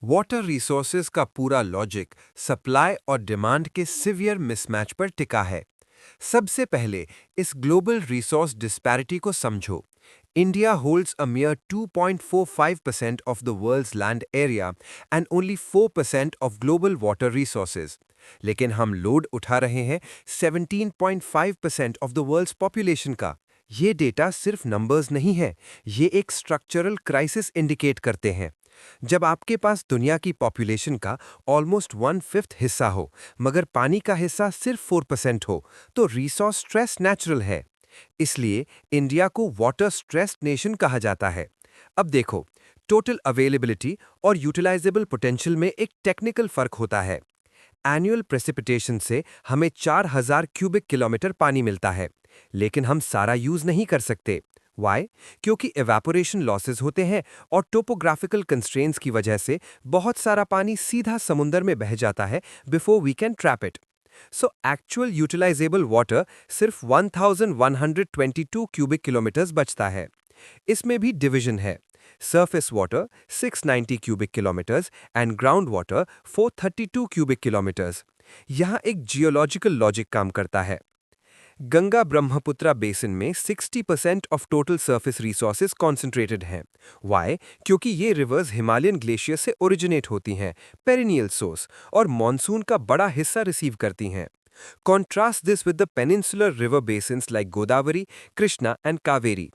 Water resources का पूरा logic supply और डिमांड के सिवियर मिसमैच पर टिका है। सबसे पहले इस ग्लोबल रिसोर्स डिस्पैरिटी को समझो। India holds a mere 2.45% of the world's land area and only 4% of global water resources. लेकिन हम लोड उठा रहे हैं 17.5% of the world's population का। ये डेटा सिर्फ नंबर्स नहीं है, ये एक स्ट्रक्चरल क्राइसिस इंडिकेट करते हैं। जब आपके पास दुनिया की पॉपुलेशन का ऑलमोस्ट 1/5 हिस्सा हो, मगर पानी का हिस्सा सिर्फ 4% हो, तो रिसोर्स स्ट्रेस नेचुरल है। इसलिए इंडिया को वाटर स्ट्रेस्ड नेशन कहा जाता है। अब देखो, टोटल अवेलेबिलिटी और यूटिलाइजेबल पोटेंशियल में एक टेक्निकल फर्क होता है। एनुअल प्रेसिपिटेशन से हमें 4000 क्यूबिक किलोमीटर पानी मिलता है, लेकिन हम सारा यूज नहीं कर सकते। वाई? क्योंकि एवापोरेशन लॉसेस होते हैं और टोपोग्राफिकल कंस्ट्रेंट्स की वजह से बहुत सारा पानी सीधा समुंदर में बह जाता है before we can trap it. So actual utilisable water सिर्फ 1122 क्यूबिक किलोमीटर्स बचता है। इसमें भी डिवीजन है। Surface water 690 cubic kilometres and ground water 432 cubic kilometres. यहाँ एक जियोलॉजिकल लॉजिक काम करता है। गंगा ब्रह्मपुत्रा बेसिन में 60% of total surface resources concentrated हैं। वाई? क्योंकि ये रिवर्स हिमालयन ग्लेशियर से ओरिजिनेट होती हैं, पेरिनियल सोर्स, और मॉनसून का बड़ा हिस्सा रिसीव करती हैं। Contrast this with the peninsular river basins like Godavari, Krishna and Kaveri.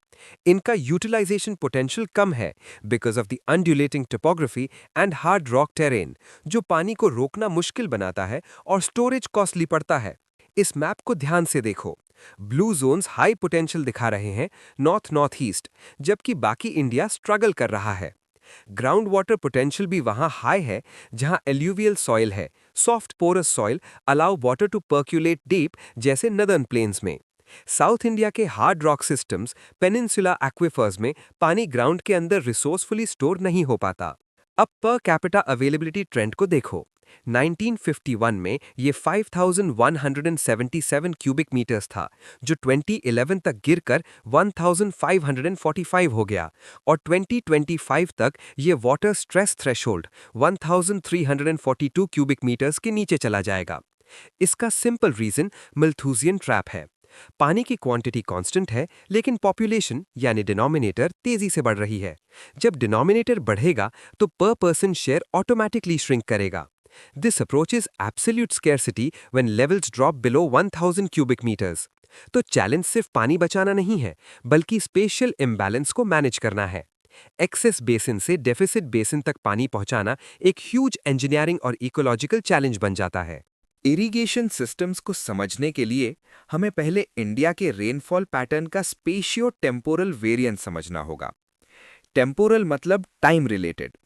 इनका यूटिलाइजेशन पोटेंशियल कम है because of the undulating topography and hard rock terrain, जो पानी को रोकना मुश्किल बनाता है और स्टोरेज कॉस्टली पड़ता है। इस मैप को ध्यान से देखो। ब्लू जोन्स हाई पोटेंशियल दिखा रहे हैं नॉर्थ नॉर्थ ईस्ट, जबकि बाकी इंडिया स्ट्रगल कर रहा है। ग्राउंड वाटर पोटेंशियल भी वहां हाई है जहां एल्यूवियल सॉइल है, soft porous soil allow water to percolate deep, जैसे नदर्न प्लेन्स में। साउथ इंडिया के hard rock systems, peninsula aquifers में पानी ग्राउंड के अंदर रिसोर्सफुली स्टोर नहीं हो पाता। अब पर कैपिटा अवेलेबिलिटी ट्रेंड को देखो। 1951 में ये 5177 क्यूबिक मीटर्स था, जो 2011 तक गिरकर 1545 हो गया, और 2025 तक ये water stress threshold 1342 cubic metres के नीचे चला जाएगा। इसका सिंपल रीजन मल्थूजियन ट्रैप है। पानी की क्वांटिटी कांस्टेंट है, लेकिन पॉपुलेशन यानी डिनोमिनेटर तेजी से बढ़ रही है। जब डिनोमिनेटर बढ़ेगा तो पर पर्सन शेयर ऑटोमेटिकली श्रिंक करेगा। This approaches absolute scarcity when levels drop below 1000 cubic meters. तो चैलेंज सिर्फ पानी बचाना नहीं है, बल्कि स्पेशियल इम्बैलेंस को मैनेज करना है। एक्सेस बेसिन से डेफिसिट बेसिन तक पानी पहुंचाना एक ह्यूज इंजीनियरिंग और इकोलॉजिकल चैलेंज बन जाता है। इरिगेशन सिस्टम्स को समझने के लिए हमें पहले इंडिया के रेनफॉल पैटर्न का स्पेशियो टेम्पोरल वेरिएंस समझना होगा। टेम्पोरल मतलब टाइम रिलेटेड।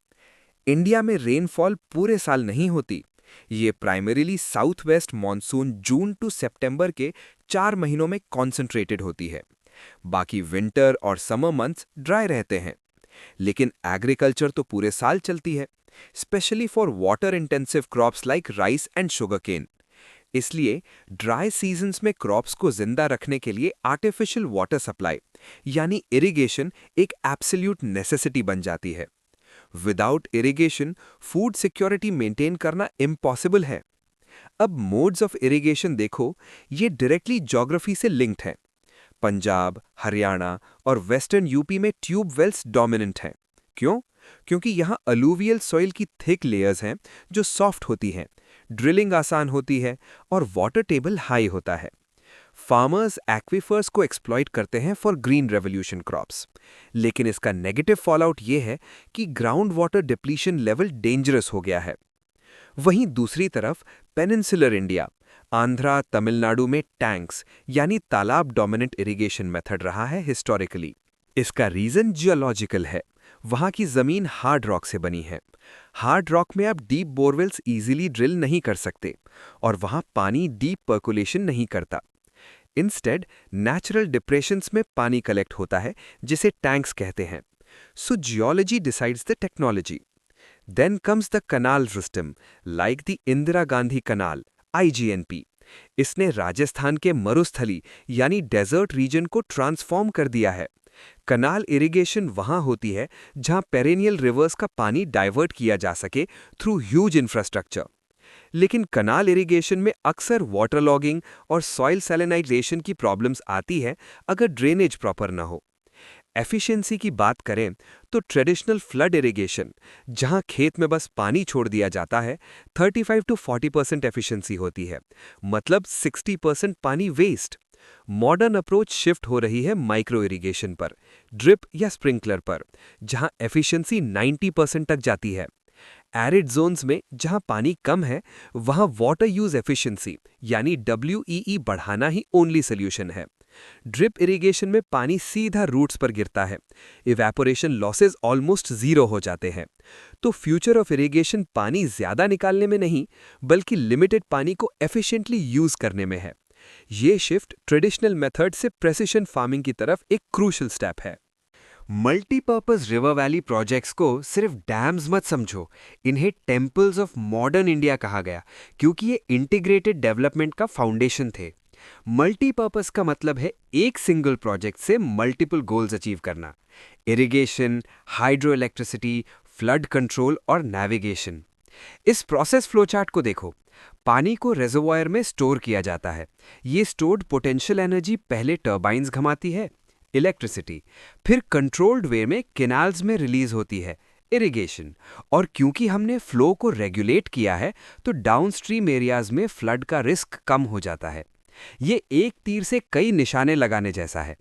इंडिया में रेनफॉल पूरे साल नहीं होती। ये primarily south west monsoon June to सितंबर के 4 महीनों में कॉन्सेंट्रेटेड होती है। बाकी विंटर और समर मंथ्स ड्राई रहते हैं। लेकिन एग्रीकल्चर तो पूरे साल चलती है, specially for water intensive crops like rice and sugarcane. इसलिए ड्राई सीजन्स में क्रॉप्स को जिंदा रखने के लिए आर्टिफिशियल वाटर सप्लाई यानी इरिगेशन एक एब्सोल्यूट नेसेसिटी बन जाती है। Without irrigation food security maintain करना इम्पॉसिबल है। अब मोड्स ऑफ इरिगेशन देखो, ये डायरेक्टली ज्योग्राफी से लिंक्ड हैं। पंजाब, हरियाणा और वेस्टर्न यूपी में ट्यूब वेल्स डोमिनेंट हैं। क्यों? क्योंकि यहाँ अलूवियल सॉइल की थिक लेयर्स हैं जो सॉफ्ट होती हैं, ड्रिलिंग आसान होती है और वाटर टेबल हाई होता है। फार्मर्स एक्वीफर्स को एक्सप्लॉइट करते हैं फॉर ग्रीन रेवोल्यूशन क्रॉप्स। लेकिन इसका नेगेटिव फॉलआउट ये है कि ground water depletion level dangerous हो गया है। वहीं दूसरी तरफ पेनिनसुलर इंडिया, आंध्रा तमिलनाडु में टैंक्स यानी तालाब डोमिनेंट इरिगेशन मेथड रहा है हिस्टोरिकली। इसका रीजन जियोलॉजिकल है। वहां की जमीन हार्ड रॉक से बनी है। हार्ड रॉक में आप डीप बोरवेल्स इजीली ड्रिल नहीं कर सकते और वहां पानी डीप पर्कुलेशन नहीं करता। इंस्टेड नेचुरल डिप्रेशंस में पानी कलेक्ट होता है, जिसे टैंक्स कहते हैं। So geology decides the technology. Then comes the canal system like the Indira Gandhi canal IGNP। इसने राजस्थान के मरुस्थली यानी डेजर्ट रीजन को ट्रांसफॉर्म कर दिया है। कनाल इरिगेशन वहां होती है जहां पेरेनियल रिवर्स का पानी डाइवर्ट किया जा सके थ्रू ह्यूज इंफ्रास्ट्रक्चर। लेकिन कनाल इरिगेशन में अक्सर वाटर लॉगिंग और सॉइल सैलिनाइजेशन की प्रॉब्लम्स आती है अगर ड्रेनेज प्रॉपर ना हो। एफिशिएंसी की बात करें तो ट्रेडिशनल फ्लड इरिगेशन, जहां खेत में बस पानी छोड़ दिया जाता है, 35 टू 40% एफिशिएंसी होती है, मतलब 60% पानी वेस्ट। मॉडर्न अप्रोच शिफ्ट हो रही है माइक्रो इरिगेशन पर, ड्रिप या स्प्रिंकलर पर, जहां एफिशिएंसी 90% तक जाती है। एरिड जोन्स में जहां पानी कम है, वहां वाटर यूज एफिशिएंसी यानी WEE बढ़ाना ही ओनली सोल्यूशन है। ड्रिप इरिगेशन में पानी सीधा रूट्स पर गिरता है, इवेपोरेशन लॉसेस ऑलमोस्ट जीरो हो जाते हैं। तो फ्यूचर ऑफ इरिगेशन पानी ज्यादा निकालने में नहीं, बल्कि लिमिटेड पानी को एफिशिएंटली यूज करने में है। ये शिफ्ट ट्रेडिशनल मेथड से प्रेसिशन फार्मिंग की तरफ एक क्रूशल स्टेप है। मल्टीपर्पज रिवर वैली प्रोजेक्ट्स को सिर्फ डैम्स मत समझो, इन्हें टेम्पल्स ऑफ मॉडर्न इंडिया कहा गया क्योंकि ये इंटीग्रेटेड डेवलपमेंट का फाउंडेशन थे। मल्टीपर्पज का मतलब है एक सिंगल प्रोजेक्ट से मल्टीपल गोल्स अचीव करना। Irrigation, hydro electricity, flood control और नेविगेशन। इस प्रोसेस फ्लोचार्ट को देखो। पानी को रेजर्वोयर में स्टोर किया जाता है। ये स्टोर्ड पोटेंशियल एनर्जी पहले टर्बाइंस घुमाती है, इलेक्ट्रिसिटी, फिर कंट्रोल्ड वे में कैनाल्स में रिलीज होती है, इरिगेशन। और क्योंकि हमने फ्लो को रेगुलेट किया है, तो डाउनस्ट्रीम एरियाज में फ्लड का रिस्क कम हो जाता है। ये एक तीर से कई निशाने लगाने जैसा है।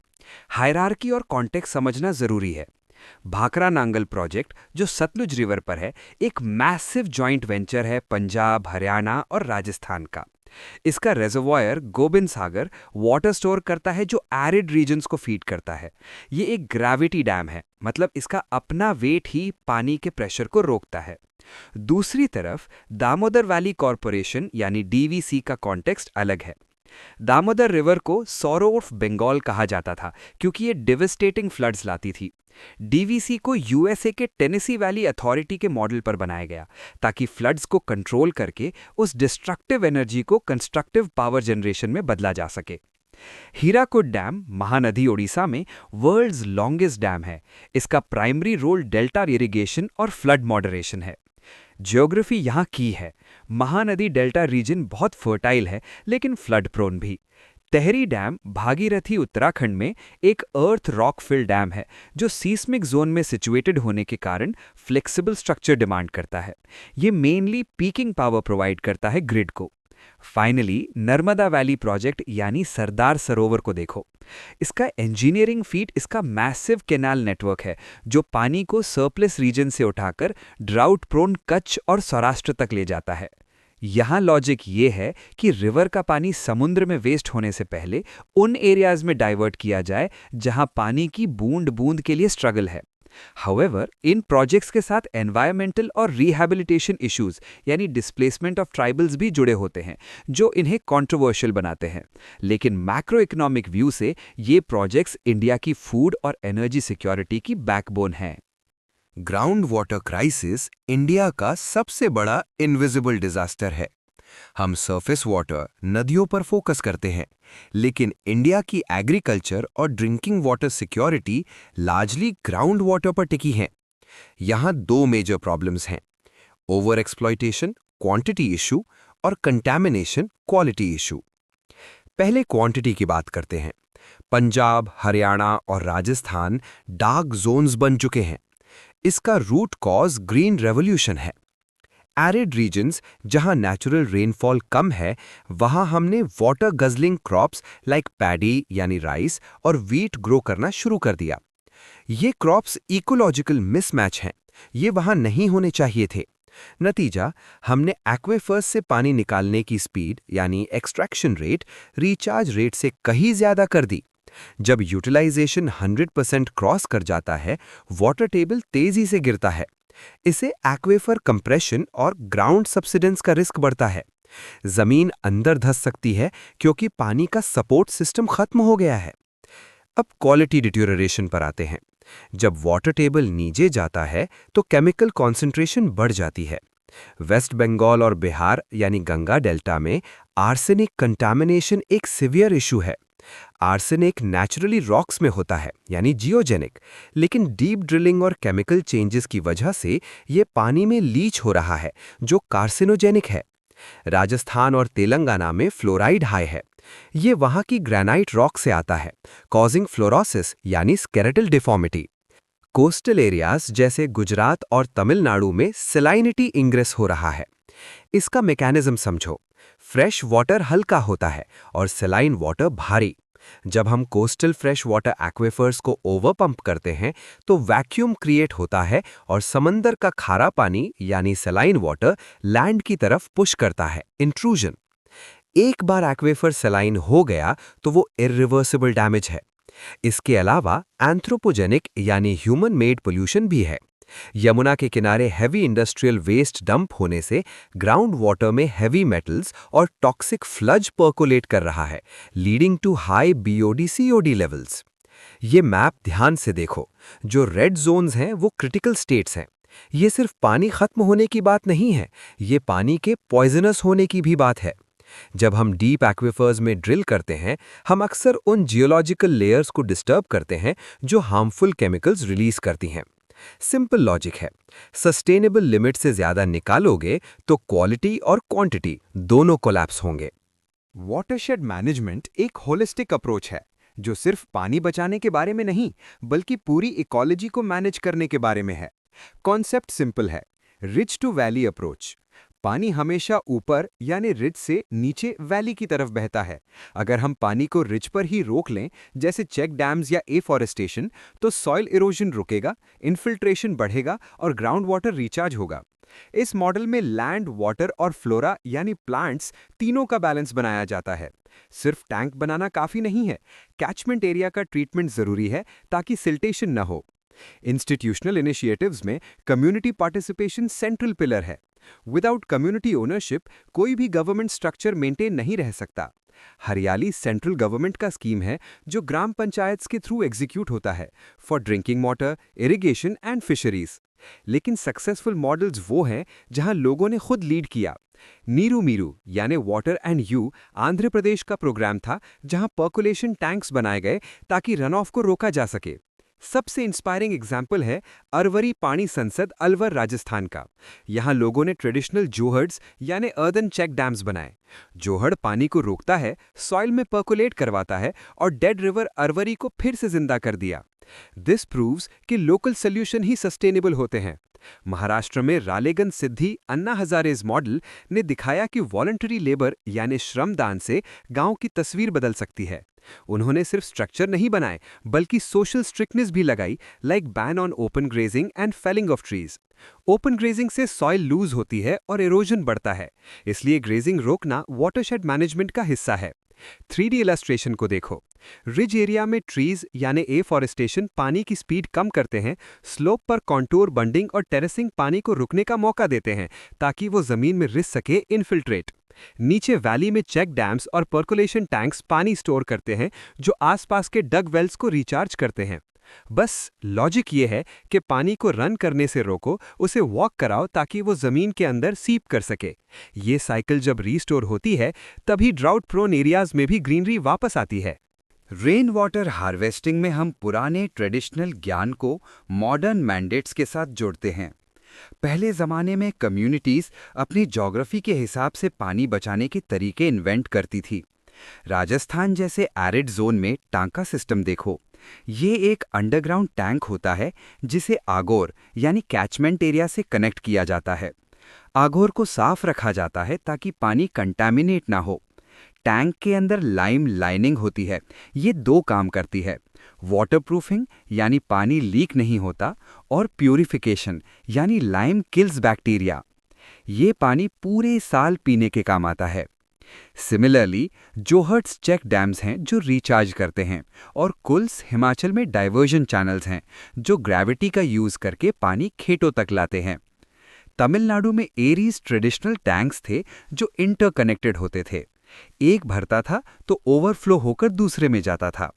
हायरार्की और कॉन्टेक्स्ट समझना जरूरी है। भाखरा नांगल प्रोजेक्ट, जो सतलुज रिवर पर है, एक मैसिव जॉइंट वेंचर है पंजाब, हरियाणा और राजस्थान का। इसका रेजर्वोयर गोबिंद सागर वाटर स्टोर करता है जो एरिड रीजन्स को फीड करता है। ये एक ग्रेविटी डैम है, मतलब इसका अपना वेट ही पानी के प्रेशर को रोकता है। दूसरी तरफ दामोदर वैली कॉरपोरेशन यानी DVC का कॉन्टेक्स्ट अलग है। दामोदर रिवर को सॉरो ऑफ बंगाल कहा जाता था क्योंकि ये डिवेस्टेटिंग फ्लड्स लाती थी। DVC को USA के टेनेसी वैली अथॉरिटी के मॉडल पर बनाया गया ताकि फ्लड्स को कंट्रोल करके उस डिस्ट्रक्टिव एनर्जी को कंस्ट्रक्टिव पावर जनरेशन में बदला जा सके। हीराकुड डैम महानदी ओडिशा में वर्ल्ड्स लॉन्गेस्ट डैम है। इसका प्राइमरी रोल डेल्टा इरिगेशन और फ्लड मॉडरेशन है। ज्योग्राफी यहाँ की है। महानदी डेल्टा रीजन बहुत फर्टाइल है, लेकिन फ्लड प्रोन भी। तेहरी डैम भागीरथी उत्तराखंड में एक अर्थ रॉक फिल डैम है जो सीस्मिक जोन में सिचुएटेड होने के कारण फ्लेक्सिबल स्ट्रक्चर डिमांड करता है। ये मेनली पीकिंग पावर प्रोवाइड करता है ग्रिड को। फाइनली नर्मदा वैली प्रोजेक्ट यानी सरदार सरोवर को देखो। इसका इंजीनियरिंग फीट इसका मैसिव कैनाल नेटवर्क है जो पानी को सरप्लस रीजन से उठाकर ड्राउट प्रोन कच्छ और सौराष्ट्र तक ले जाता है। यहाँ लॉजिक ये है कि रिवर का पानी समुद्र में वेस्ट होने से पहले उन एरियाज में डाइवर्ट किया जाए जहां पानी की बूंद बूंद के लिए स्ट्रगल है। हाउएवर, इन प्रोजेक्ट्स के साथ एनवायरमेंटल और रिहैबिलिटेशन इश्यूज यानी डिस्प्लेसमेंट ऑफ ट्राइबल्स भी जुड़े होते हैं जो इन्हें कंट्रोवर्शियल बनाते हैं। लेकिन मैक्रो इकोनॉमिक व्यू से ये प्रोजेक्ट्स इंडिया की फूड और एनर्जी सिक्योरिटी की बैकबोन हैं। ग्राउंड वाटर क्राइसिस इंडिया का सबसे बड़ा इनविजिबल डिजास्टर है। हम सरफेस वाटर, नदियों पर फोकस करते हैं, लेकिन इंडिया की एग्रीकल्चर और drinking water security largely ground water पर टिकी है। यहाँ दो मेजर प्रॉब्लम्स हैं: ओवर एक्सप्लॉयटेशन, क्वांटिटी इशू, और कंटैमिनेशन, क्वालिटी इशू। पहले क्वांटिटी की बात करते हैं। पंजाब, हरियाणा और राजस्थान डार्क जोन्स बन चुके हैं। इसका रूट कॉज ग्रीन रेवोल्यूशन है। एरिड रीजन्स जहां नेचुरल रेनफॉल कम है, वहां हमने water guzzling crops like paddy यानी राइस और व्हीट ग्रो करना शुरू कर दिया। ये क्रॉप्स इकोलॉजिकल मिसमैच हैं, ये वहां नहीं होने चाहिए थे। नतीजा, हमने एक्वेफर्स से पानी निकालने की स्पीड यानी एक्सट्रैक्शन रेट रिचार्ज रेट से कहीं ज्यादा कर दी। जब यूटिलाइजेशन 100% क्रॉस कर जाता है, वाटर टेबल तेजी से गिरता है। इसे एक्वेफर कंप्रेशन और ग्राउंड सब्सिडेंस का रिस्क बढ़ता है। जमीन अंदर धंस सकती है क्योंकि पानी का सपोर्ट सिस्टम खत्म हो गया है। अब क्वालिटी डिटेरियोरेशन पर आते हैं। जब वाटर टेबल नीचे जाता है तो केमिकल कॉन्सेंट्रेशन बढ़ जाती है। वेस्ट बंगाल और बिहार यानी गंगा डेल्टा में आर्सेनिक कंटामिनेशन एक सिवियर इशू है। आर्सेनिक नेचुरली रॉक्स में होता है यानी जियोजेनिक, लेकिन डीप ड्रिलिंग और केमिकल चेंजेस की वजह से ये पानी में लीच हो रहा है जो कार्सिनोजेनिक है। राजस्थान और तेलंगाना में फ्लोराइड हाई है। ये वहाँ की ग्रेनाइट रॉक से आता है, कॉजिंग फ्लोरोसिस यानी स्केलेटल डिफॉर्मिटी। कोस्टल एरियाज जैसे गुजरात और तमिलनाडु में सलाइनिटी इंग्रेस हो रहा है। इसका मैकेनिज्म समझो। फ्रेश वाटर हल्का होता है और सलाइन वाटर भारी। जब हम कोस्टल फ्रेश वाटर एक्वेफर्स को ओवर पंप करते हैं तो वैक्यूम क्रिएट होता है और समंदर का खारा पानी यानी सलाइन वाटर लैंड की तरफ पुश करता है, इंट्रूजन। एक बार एक्वेफर सलाइन हो गया तो वो इरिवर्सिबल डैमेज है। इसके अलावा एंथ्रोपोजेनिक यानी ह्यूमन मेड पोल्यूशन भी है। यमुना के किनारे हैवी इंडस्ट्रियल वेस्ट डंप होने से ग्राउंड वाटर में हैवी मेटल्स और टॉक्सिक फ्लज पर्कोलेट कर रहा है, leading to high BOD COD levels. ये मैप ध्यान से देखो। जो रेड जोन्स हैं वो क्रिटिकल स्टेट्स हैं। ये सिर्फ पानी खत्म होने की बात नहीं है, ये पानी के पॉइजनस होने की भी बात है। जब हम डीप एक्विफर्स में ड्रिल करते हैं, हम अक्सर उन जियोलॉजिकल लेयर्स को डिस्टर्ब करते हैं जो हार्मफुल केमिकल्स रिलीज करती हैं। सिंपल लॉजिक है, सस्टेनेबल लिमिट से ज्यादा निकालोगे तो क्वालिटी और क्वांटिटी दोनों कोलैप्स होंगे। वाटरशेड मैनेजमेंट एक होलिस्टिक अप्रोच है जो सिर्फ पानी बचाने के बारे में नहीं बल्कि पूरी इकोलॉजी को मैनेज करने के बारे में है। कॉन्सेप्ट सिंपल है, रिज टू वैली अप्रोच। पानी हमेशा ऊपर यानी रिज से नीचे वैली की तरफ बहता है। अगर हम पानी को रिज पर ही रोक लें, जैसे चेक डैम्स या एफॉरेस्टेशन, तो सॉइल इरोजन रुकेगा, इन्फिल्ट्रेशन बढ़ेगा और ग्राउंड वाटर रिचार्ज होगा। इस मॉडल में लैंड, वाटर और फ्लोरा यानी प्लांट्स तीनों का बैलेंस बनाया जाता है। सिर्फ टैंक बनाना काफी नहीं है, कैचमेंट एरिया का ट्रीटमेंट जरूरी है ताकि सिल्टेशन न हो। इंस्टीट्यूशनल इनिशिएटिव्स में कम्युनिटी पार्टिसिपेशन सेंट्रल पिलर है। विदाउट कम्युनिटी ओनरशिप कोई भी गवर्नमेंट स्ट्रक्चर मेंटेन नहीं रह सकता। हरियाली सेंट्रल गवर्नमेंट का स्कीम है जो ग्राम पंचायत के थ्रू एग्जीक्यूट होता है for drinking water, irrigation and fisheries. लेकिन सक्सेसफुल मॉडल्स वो हैं जहां लोगों ने खुद लीड किया। नीरू मीरू यानी water and you Andhra Pradesh का प्रोग्राम था जहां पर्कुलेशन टैंक्स बनाए गए ताकि रन ऑफ को रोका जा सके। सबसे इंस्पायरिंग एग्जाम्पल है अरवरी पानी संसद अलवर राजस्थान का। यहाँ लोगों ने ट्रेडिशनल जोहड्स यानी अर्दन चेक डैम्स बनाए। जोहड़ पानी को रोकता है, सॉइल में पर्कुलेट करवाता है और डेड रिवर अरवरी को फिर से जिंदा कर दिया। दिस प्रूव्स कि लोकल सोल्यूशन ही सस्टेनेबल होते हैं। महाराष्ट्र में रालेगन सिद्धि अन्ना हजारेज मॉडल ने दिखाया कि वॉलंटरी लेबर यानी श्रमदान से गांव की तस्वीर बदल सकती है। उन्होंने सिर्फ स्ट्रक्चर नहीं बनाए बल्कि सोशल स्ट्रिक्टनेस भी लगाई, like ban on open grazing and felling of trees. Open grazing से सॉइल लूज होती है और इरोजन बढ़ता है, इसलिए ग्रेजिंग रोकना वाटरशेड मैनेजमेंट का हिस्सा है। 3D इलस्ट्रेशन को देखो। रिज एरिया में ट्रीज यानी एफॉरेस्टेशन पानी की स्पीड कम करते हैं, स्लोप पर कॉन्टूर बंडिंग और टेरेसिंग पानी को रुकने का मौका देते हैं ताकि वो जमीन में रिस सके, इन्फिल्ट्रेट। नीचे वैली में चेक डैम्स और पर्कुलेशन टैंक्स पानी स्टोर करते हैं जो आसपास के डग वेल्स को रिचार्ज करते हैं। बस लॉजिक ये है कि पानी को रन करने से रोको, उसे वॉक कराओ ताकि वो जमीन के अंदर सीप कर सके। ये साइकिल जब रीस्टोर होती है तभी ड्राउट प्रोन एरियाज में भी ग्रीनरी वापस आती है। रेन वाटर हार्वेस्टिंग में हम पुराने ट्रेडिशनल ज्ञान को मॉडर्न मैंडेट्स के साथ जोड़ते हैं। पहले ज़माने में कम्युनिटीज़ अपनी ज्योग्राफी के हिसाब से पानी बचाने के तरीके इन्वेंट करती थी। राजस्थान जैसे एरिड जोन में टांका सिस्टम देखो। ये एक अंडरग्राउंड टैंक होता है जिसे आगोर यानी कैचमेंट एरिया से कनेक्ट किया जाता है। आगोर को साफ रखा जाता है ताकि पानी कंटामिनेट ना हो। टैंक के अंदर लाइम लाइनिंग होती है। ये दो काम करती है, वाटरप्रूफिंग यानी पानी लीक नहीं होता और प्यूरिफिकेशन यानी लाइम किल्स बैक्टीरिया। ये पानी पूरे साल पीने के काम आता है। सिमिलरली जोहर्ट्स चेक डैम्स हैं जो रिचार्ज करते हैं और कुल्स हिमाचल में डाइवर्जन चैनल्स हैं जो ग्रेविटी का यूज करके पानी खेतों तक लाते हैं। तमिलनाडु में एरीज ट्रेडिशनल टैंक्स थे जो इंटरकनेक्टेड होते थे। एक भरता था तो ओवरफ्लो होकर दूसरे में जाता था।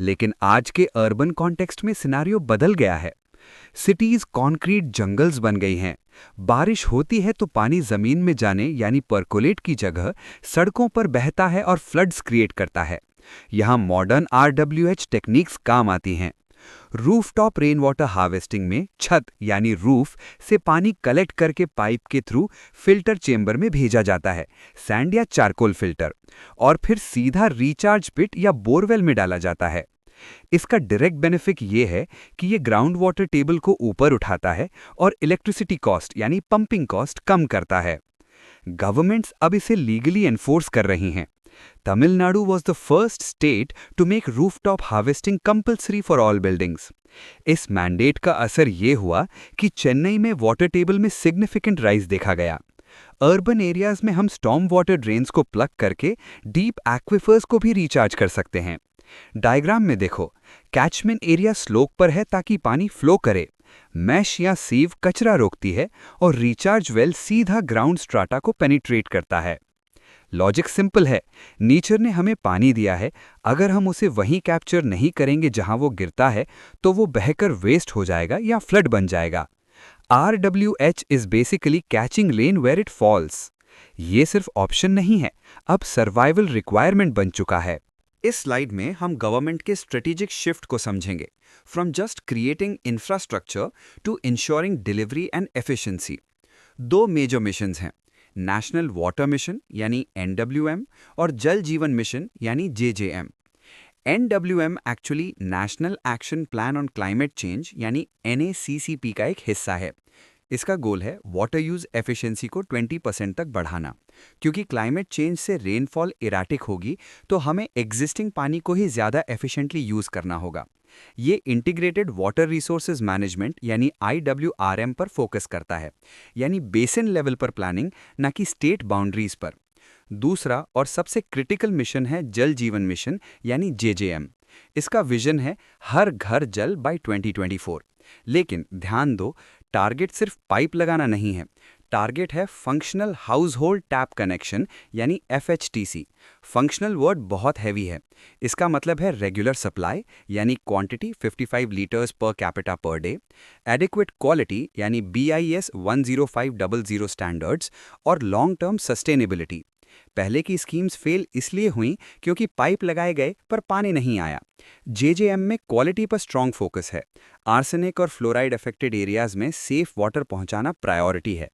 लेकिन आज के अर्बन कॉन्टेक्स्ट में सिनारियो बदल गया है। सिटीज कॉन्क्रीट जंगल्स बन गई हैं। बारिश होती है तो पानी जमीन में जाने यानी पर्कोलेट की जगह सड़कों पर बहता है और फ्लड्स क्रिएट करता है। यहाँ मॉडर्न RWH टेक्निक्स काम आती हैं। रूफटॉप रेन वाटर हार्वेस्टिंग में छत यानी रूफ से पानी कलेक्ट करके पाइप के थ्रू फिल्टर चेंबर में भेजा जाता है, सैंड या चारकोल फिल्टर, और फिर सीधा रिचार्ज पिट या बोरवेल में डाला जाता है। इसका डायरेक्ट बेनिफिट ये है कि ये ग्राउंड वाटर टेबल को ऊपर उठाता है और इलेक्ट्रिसिटी कॉस्ट यानी पंपिंग कॉस्ट कम करता है। गवर्नमेंट्स अब इसे लीगली एनफोर्स कर रही हैं। Tamil Nadu was the first state to make rooftop harvesting compulsory for all buildings. इस मैंडेट का असर ये हुआ कि चेन्नई में वाटर टेबल में सिग्निफिकेंट राइज देखा गया। अर्बन एरियाज में हम स्टॉर्म वाटर ड्रेन्स को प्लग करके डीप एक्विफर्स को भी रिचार्ज कर सकते हैं। डायग्राम में देखो, कैचमेंट एरिया स्लोप पर है ताकि पानी फ्लो करे, मैश या सीव कचरा रोकती है और रिचार्ज वेल सीधा ग्राउंड स्ट्राटा को पेनिट्रेट करता है। लॉजिक सिंपल है, नेचर ने हमें पानी दिया है, अगर हम उसे वहीं कैप्चर नहीं करेंगे जहां वो गिरता है तो वो बहकर वेस्ट हो जाएगा या फ्लड बन जाएगा। RWH is basically catching rain where it falls. ये सिर्फ ऑप्शन नहीं है, अब सर्वाइवल रिक्वायरमेंट बन चुका है। इस स्लाइड में हम गवर्नमेंट के स्ट्रेटेजिक शिफ्ट को समझेंगे, from just creating infrastructure to ensuring delivery and efficiency. 2 major missions हैं, नेशनल वाटर मिशन यानी NWM और जल जीवन मिशन यानी JJM। NWM actually national action plan on climate change यानी NACCP का एक हिस्सा है। इसका गोल है वाटर यूज एफिशिएंसी को 20% तक बढ़ाना, क्योंकि क्लाइमेट चेंज से रेनफॉल इराटिक होगी तो हमें एग्जिस्टिंग पानी को ही ज़्यादा एफिशिएंटली यूज़ करना होगा। ये इंटीग्रेटेड वाटर रिसोर्सेज मैनेजमेंट यानी IWRM पर फोकस करता है, यानी बेसिन लेवल पर प्लानिंग, ना कि स्टेट बाउंड्रीज पर। दूसरा और सबसे क्रिटिकल मिशन है जल जीवन मिशन यानी JJM। इसका विजन है हर घर जल बाय 2024। लेकिन ध्यान दो, टारगेट सिर्फ पाइप लगाना नहीं है, टारगेट है functional house hold tap connection यानी FHTC। फंक्शनल वर्ड बहुत हैवी है, इसका मतलब है रेगुलर सप्लाई यानी quantity 55 litres per capita per day, adequate quality यानी BIS 10500 स्टैंडर्ड्स, और लॉन्ग टर्म सस्टेनेबिलिटी। पहले की स्कीम्स फेल इसलिए हुई क्योंकि पाइप लगाए गए पर पानी नहीं आया। JJM में क्वालिटी पर स्ट्रॉन्ग फोकस है, आर्सेनिक और फ्लोराइड अफेक्टेड एरियाज में सेफ वाटर पहुंचाना प्रायोरिटी है।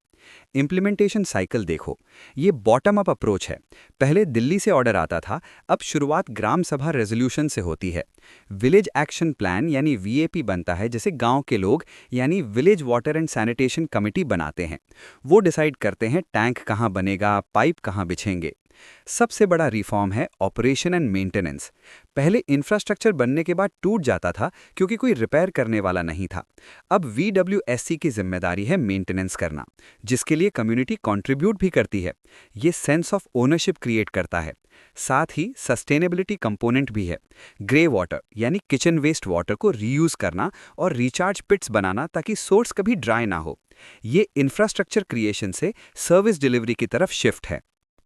इम्प्लीमेंटेशन साइकिल देखो, ये बॉटम अप अप्रोच है। पहले दिल्ली से ऑर्डर आता था, अब शुरुआत ग्राम सभा रेजोल्यूशन से होती है। विलेज एक्शन प्लान यानी VAP बनता है, जिसे गांव के लोग यानी village water and sanitation committee बनाते हैं। वो डिसाइड करते हैं टैंक कहाँ बनेगा, पाइप कहाँ बिछेंगे। सबसे बड़ा रिफॉर्म है ऑपरेशन एंड मेंटेनेंस। पहले इंफ्रास्ट्रक्चर बनने के बाद टूट जाता था क्योंकि कोई रिपेयर करने वाला नहीं था। अब VWSC की जिम्मेदारी है मेंटेनेंस करना, जिसके लिए कम्युनिटी कंट्रीब्यूट भी करती है। ये सेंस ऑफ ओनरशिप क्रिएट करता है। साथ ही सस्टेनेबिलिटी कंपोनेंट भी है। ग्रे वाटर यानी किचन वेस्ट वाटर को रीयूज करना और रिचार्ज पिट्स बनाना ताकि सोर्स कभी ड्राई ना हो। ये इंफ्रास्ट्रक्चर क्रिएशन से सर्विस डिलीवरी की तरफ शिफ्ट है।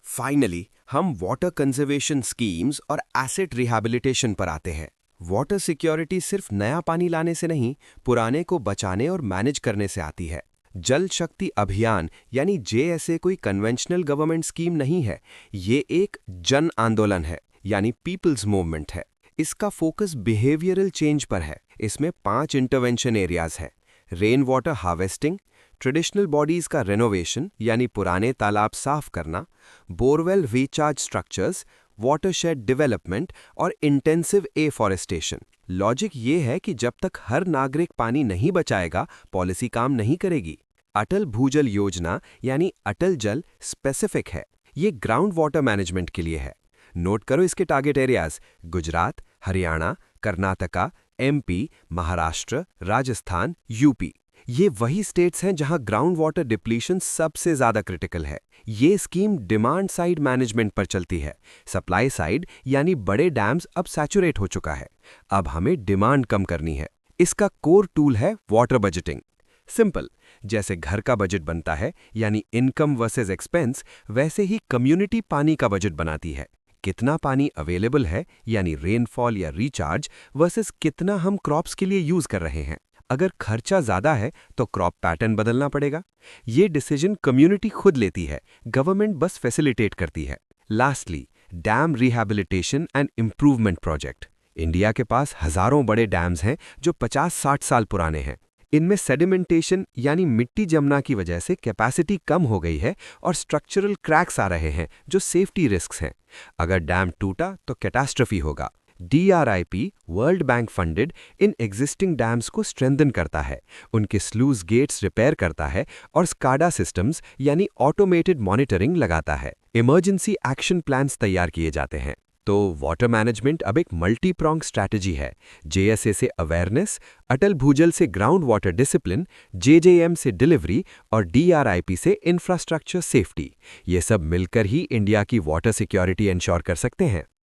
फाइनली हम वाटर कंजर्वेशन स्कीम्स और एसेट रिहैबिलिटेशन पर आते हैं। वाटर सिक्योरिटी सिर्फ नया पानी लाने से नहीं, पुराने को बचाने और मैनेज करने से आती है। जल शक्ति अभियान यानी JSA कोई कन्वेंशनल गवर्नमेंट स्कीम नहीं है, ये एक जन आंदोलन है यानी पीपल्स मूवमेंट है। इसका फोकस बिहेवियरल चेंज पर है। इसमें 5 इंटरवेंशन एरियाज हैं: rain water harvesting, traditional bodies का रेनोवेशन यानी पुराने तालाब साफ करना, borewell recharge structures, watershed development और इंटेंसिव एफॉरेस्टेशन। लॉजिक ये है कि जब तक हर नागरिक पानी नहीं बचाएगा, पॉलिसी काम नहीं करेगी। अटल भूजल योजना यानी अटल जल स्पेसिफिक है, ये ग्राउंड वाटर मैनेजमेंट के लिए है। नोट करो इसके target areas: Gujarat, Haryana, Karnataka, MP, Maharashtra, Rajasthan, UP। ये वही स्टेट्स हैं जहां ग्राउंड वाटर डिप्लीशन सबसे ज्यादा क्रिटिकल है। ये स्कीम डिमांड साइड मैनेजमेंट पर चलती है। सप्लाई साइड यानी बड़े डैम्स अब सैचुरेट हो चुका है, अब हमें डिमांड कम करनी है। इसका कोर टूल है वाटर बजटिंग। सिंपल, जैसे घर का बजट बनता है यानी इनकम वर्सेस एक्सपेंस, वैसे ही कम्युनिटी पानी का बजट बनाती है। कितना पानी अवेलेबल है यानी रेनफॉल या रिचार्ज वर्सेस कितना हम क्रॉप्स के लिए यूज कर रहे हैं। अगर खर्चा ज्यादा है तो क्रॉप पैटर्न बदलना पड़ेगा। ये डिसीजन कम्युनिटी खुद लेती है, गवर्नमेंट बस फैसिलिटेट करती है। Lastly, dam rehabilitation and improvement project. India के पास हजारों बड़े डैम्स हैं जो 50-60 साल पुराने हैं। इनमें सेडिमेंटेशन यानी मिट्टी जमना की वजह से कैपेसिटी कम हो गई है और स्ट्रक्चरल क्रैक्स आ रहे हैं जो सेफ्टी रिस्क्स हैं। अगर डैम टूटा तो कैटास्ट्रफी होगा। DRIP world bank funded in existing dams को स्ट्रेंथन करता है, उनके स्लूज गेट्स रिपेयर करता है और स्काडा सिस्टम्स यानी ऑटोमेटेड मॉनिटरिंग लगाता है। इमरजेंसी एक्शन प्लान्स तैयार किए जाते हैं। तो वाटर मैनेजमेंट अब एक मल्टी प्रोंग स्ट्रैटेजी है। JSA से अवेयरनेस, अटल भूजल से ग्राउंड वाटर डिसिप्लिन, JJM से डिलीवरी और DRIP से इंफ्रास्ट्रक्चर सेफ्टी। ये सब मिलकर ही इंडिया की वाटर सिक्योरिटी इंश्योर कर सकते हैं।